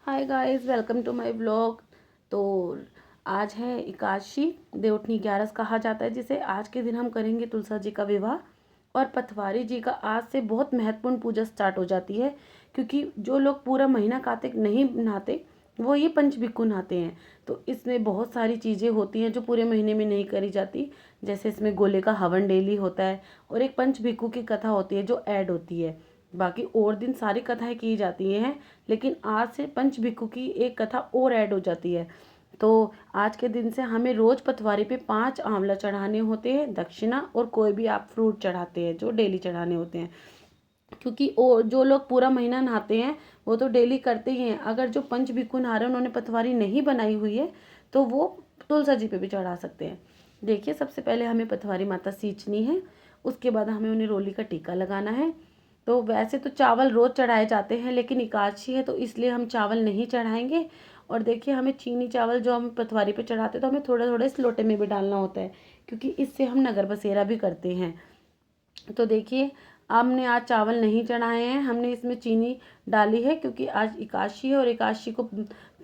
Hi guys, welcome to my vlog. तो आज है एकादशी, देवउठनी 11 कहा जाता है जिसे। आज के दिन हम करेंगे तुलसा जी का विवाह। और पथवारी जी का आज से बहुत महत्वपूर्ण पूजा स्टार्ट हो जाती है, क्योंकि जो लोग पूरा महीना कार्तिक नहीं नहाते वो ये पंचभिक्खु नहाते हैं। तो इसमें बहुत सारी चीज़ें होती हैं जो पूरे महीने में नहीं करी जाती। जैसे इसमें गोले का हवन डेली होता है, और एक पंचभिक्खु की कथा होती है जो ऐड होती है। बाकी और दिन सारी कथाएं की जाती हैं, लेकिन आज से पंचभिक्खु की एक कथा और ऐड हो जाती है। तो आज के दिन से हमें रोज पथवारी पे 5 आंवला चढ़ाने होते हैं दक्षिणा, और कोई भी आप फ्रूट चढ़ाते हैं जो डेली चढ़ाने होते हैं। क्योंकि और जो लोग पूरा महीना नहाते हैं वो तो डेली करते ही हैं। अगर जो पंचभिक्खु नहा रहे हैं उन्होंने पथवारी नहीं बनाई हुई है तो वो तुलसा जी पे भी चढ़ा सकते हैं। देखिए, सबसे पहले हमें पथवारी माता सींचनी है, उसके बाद हमें उन्हें रोली का टीका लगाना है। तो वैसे तो चावल रोज चढ़ाए जाते हैं, लेकिन एकादशी है तो इसलिए हम चावल नहीं चढ़ाएंगे। और देखिए, हमें चीनी चावल जो हम पथवारी पे चढ़ाते हैं तो हमें थोड़ा थोड़ा इस लोटे में भी डालना होता है, क्योंकि इससे हम नगर बसेरा भी करते हैं। तो देखिए, हमने आज चावल नहीं चढ़ाए हैं, हमने इसमें चीनी डाली है क्योंकि आज एकादशी है और एकादशी को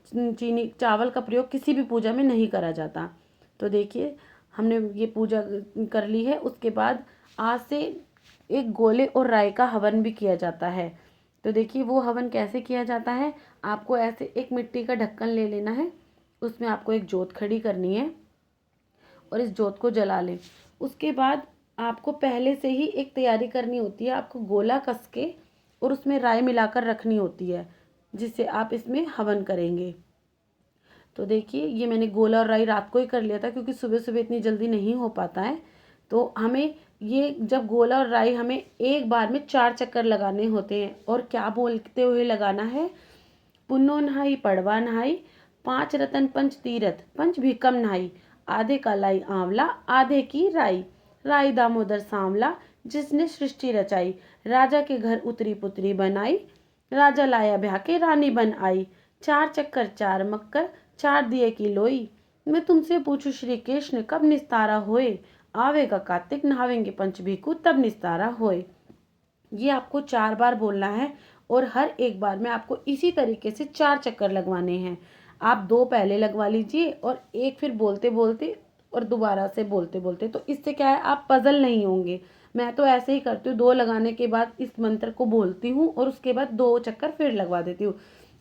चीनी चावल का प्रयोग किसी भी पूजा में नहीं करा जाता। तो देखिए, हमने ये पूजा कर ली है। उसके बाद आज से एक गोले और राई का हवन भी किया जाता है। तो देखिए, वो हवन कैसे किया जाता है। आपको ऐसे एक मिट्टी का ढक्कन ले लेना है, उसमें आपको एक जोत खड़ी करनी है और इस जोत को जला लें। उसके बाद आपको पहले से ही एक तैयारी करनी होती है। आपको गोला कस के और उसमें राई मिलाकर रखनी होती है, जिससे आप इसमें हवन करेंगे। तो देखिए, ये मैंने गोला और राई रात को ही कर लिया था, क्योंकि सुबह सुबह इतनी जल्दी नहीं हो पाता है। तो हमें ये जब गोला और राई हमें एक बार में 4 चक्कर लगाने होते हैं। और क्या बोलते हुए लगाना है। पुन्नो नहाई पड़वा नहाई, 5 रतन पंच तीरथ पंच भीकम नहाई, आधे का लाई आंवला आधे की राई, राई दामोदर सांवला जिसने सृष्टि रचाई, राजा के घर उतरी पुतरी बनाई, राजा लाया ब्याह के रानी बन आई, 4 चक्कर 4 मक्कर 4 दिए की लोई। मैं तुमसे पूछूं श्री कृष्ण कब निस्तारा होए, आवेगा कार्तिक नहावेंगे पंचभीकु तब निस्तारा होए। ये आपको 4 बार बोलना है, और हर एक बार में आपको इसी तरीके से 4 चक्कर लगवाने हैं। आप 2 पहले लगवा लीजिए और एक फिर बोलते बोलते और दोबारा से बोलते बोलते। तो इससे क्या है, आप पजल नहीं होंगे। मैं तो ऐसे ही करती हूँ, 2 लगाने के बाद इस मंत्र को बोलती हूँ और उसके बाद 2 चक्कर फिर लगवा देती हूँ।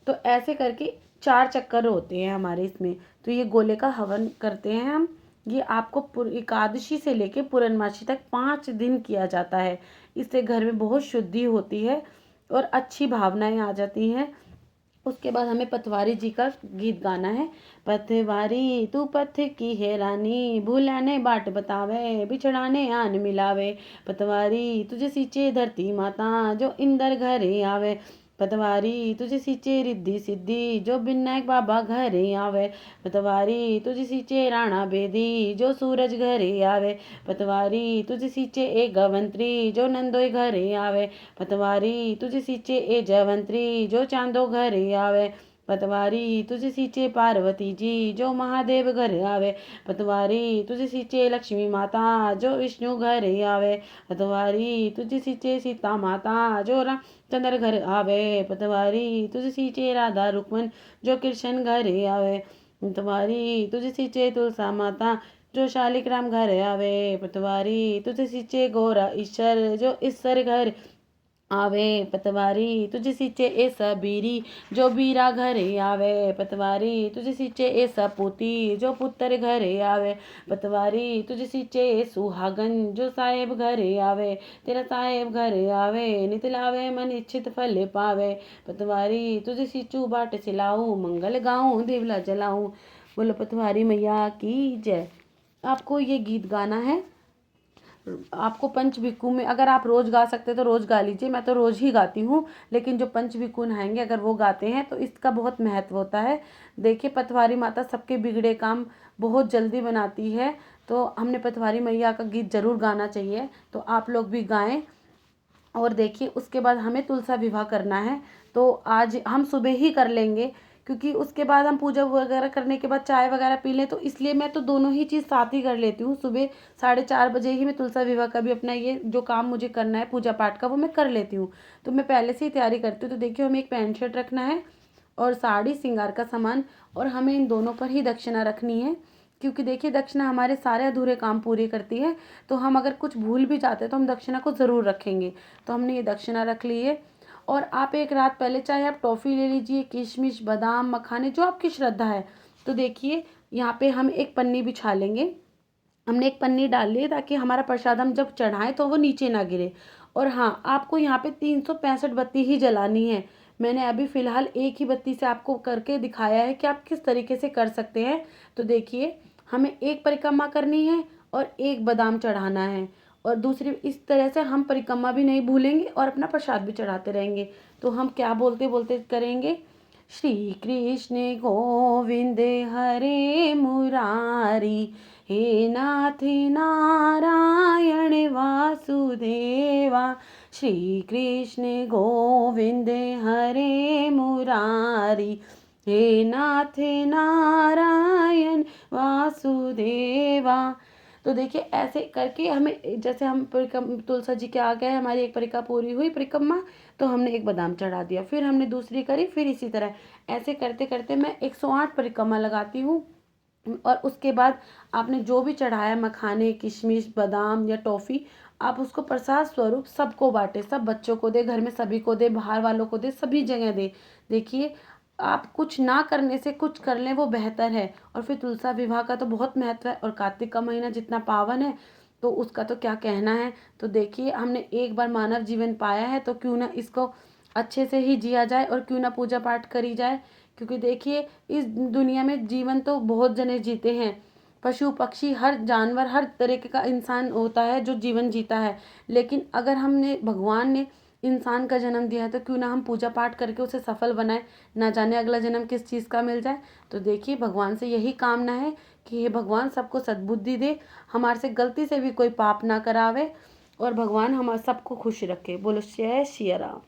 तो ऐसे करके 4 चक्कर होते हैं हमारे इसमें। तो ये गोले का हवन करते हैं हम। ये आपको एकादशी से लेके पूर्णमासी तक 5 दिन किया जाता है। इससे घर में बहुत शुद्धि होती है और अच्छी भावनाएं आ जाती हैं। उसके बाद हमें पतवारी जी का गीत गाना है। पतवारी तू पथ की है रानी, भूलाने बाट बतावे, बिछड़ाने आन मिलावे, पतवारी तुझे सींचे धरती माता, जो इंदर घरे आवे, पतवारी तुझे सींचे रिद्धि सिद्धि, जो विनायक बाबा घरे आवे, पतवारी तुझे सींचे राणा बेदी, जो सूरज घरे आवे, पतवारी तुझे सींचे ए गवंत्री, जो नंदोई घरे आवे, पतवारी तुझे सींचे ए जवंत्री, जो चांदो घरे आवे, पतवारी तुझे सींचे पार्वती जी, जो महादेव घर आवे, पतवारी तुझे सींचे लक्ष्मी माता, जो विष्णु घरे आवे, पतवारी तुझे सींचे सीता माता, जो रामचंद्र घर आवे, पतवारी तुझे सींचे राधा रुक्मन, जो कृष्ण घरे आवे, पतवारी तुझे सींचे तुलसा माता, जो शालिक राम घर आवे, पतवारी तुझे सींचे गौरा ईश्वर, जो ईश्वर घर आवे, पतवारी तुझे सींचे ए सबीरी, जो बीरा घरे आवे, पतवारी तुझे सींचे ए सपूती, जो पुत्र घरे आवे, पतवारी तुझे सींचे ए सुहागन, जो साहेब घरे आवे, तेरा साहेब घरे आवे, नित लावे मन इच्छित फल पावे, पतवारी तुझे सींचू बाट सिलाऊं, मंगल गाऊं दिवला जलाऊं। बोलो पतवारी मैया की जय। आपको ये गीत गाना है। आपको पंचभिक्खु में अगर आप रोज गा सकते तो रोज गा लीजिए, मैं तो रोज ही गाती हूँ। लेकिन जो पंचभिक्खु नहाएंगे अगर वो गाते हैं तो इसका बहुत महत्व होता है। देखिए, पटवारी माता सबके बिगड़े काम बहुत जल्दी बनाती है। तो हमने पटवारी मैया का गीत जरूर गाना चाहिए, तो आप लोग भी गाएं। और देखिए, उसके बाद हमें तुलसा विवाह करना है। तो आज हम सुबह ही कर लेंगे, क्योंकि उसके बाद हम पूजा वगैरह करने के बाद चाय वगैरह पी लें। तो इसलिए मैं तो दोनों ही चीज़ साथ ही कर लेती हूँ। सुबह 4:30 बजे ही मैं तुलसा विवाह का भी अपना ये जो काम मुझे करना है पूजा पाठ का वो मैं कर लेती हूँ। तो मैं पहले से ही तैयारी करती हूँ। तो देखिए, हमें एक पैंट शर्ट रखना है और साड़ी श्रृंगार का सामान, और हमें इन दोनों पर ही दक्षिणा रखनी है, क्योंकि देखिए दक्षिणा हमारे सारे अधूरे काम पूरे करती है। तो हम अगर कुछ भूल भी जाते हैं तो हम दक्षिणा को ज़रूर रखेंगे। तो हमने ये दक्षिणा रख ली है। और आप एक रात पहले चाहे आप टॉफ़ी ले लीजिए, किशमिश, बादाम, मखाने, जो आपकी श्रद्धा है। तो देखिए यहाँ पे हम एक पन्नी बिछा लेंगे। हमने एक पन्नी डाल ली ताकि हमारा प्रसाद हम जब चढ़ाएं तो वो नीचे ना गिरे। और हाँ, आपको यहाँ पे 365 बत्ती ही जलानी है। मैंने अभी फ़िलहाल एक ही बत्ती से आपको करके दिखाया है कि आप किस तरीके से कर सकते हैं। तो देखिए हमें एक परिक्रमा करनी है और एक बादाम चढ़ाना है, और दूसरी इस तरह से हम परिक्रमा भी नहीं भूलेंगे और अपना प्रसाद भी चढ़ाते रहेंगे। तो हम क्या बोलते बोलते करेंगे, श्री कृष्ण गोविंद हरे मुरारी, हे नाथ नारायण वासुदेवा, श्री कृष्ण गोविंद हरे मुरारी, हे नाथ नारायण वासुदेवा। तो देखिए ऐसे करके हमें, जैसे हम तुलसा जी के आ गए, हमारी एक परिक्रमा पूरी हुई परिक्रमा, तो हमने एक बादाम चढ़ा दिया, फिर हमने दूसरी करी, फिर इसी तरह ऐसे करते करते मैं 108 परिक्रमा लगाती हूँ। और उसके बाद आपने जो भी चढ़ाया, मखाने, किशमिश, बादाम या टॉफ़ी, आप उसको प्रसाद स्वरूप सबको बांटे, सब बच्चों को दे, घर में सभी को दे, बाहर वालों को दे, सभी जगह दे। देखिए आप कुछ ना करने से कुछ कर लें वो बेहतर है। और फिर तुलसा विवाह का तो बहुत महत्व है, और कार्तिक का महीना जितना पावन है तो उसका तो क्या कहना है। तो देखिए हमने एक बार मानव जीवन पाया है, तो क्यों ना इसको अच्छे से ही जिया जाए और क्यों ना पूजा पाठ करी जाए। क्योंकि देखिए इस दुनिया में जीवन तो बहुत जने जीते हैं, पशु पक्षी हर जानवर हर तरीके का इंसान होता है जो जीवन जीता है। लेकिन अगर हमने भगवान ने इंसान का जन्म दिया है तो क्यों ना हम पूजा पाठ करके उसे सफल बनाए, ना जाने अगला जन्म किस चीज़ का मिल जाए। तो देखिए भगवान से यही कामना है कि हे भगवान सबको सद्बुद्धि दे, हमारे से गलती से भी कोई पाप ना करावे, और भगवान हम सबको खुश रखे। बोलो जय सिया राम।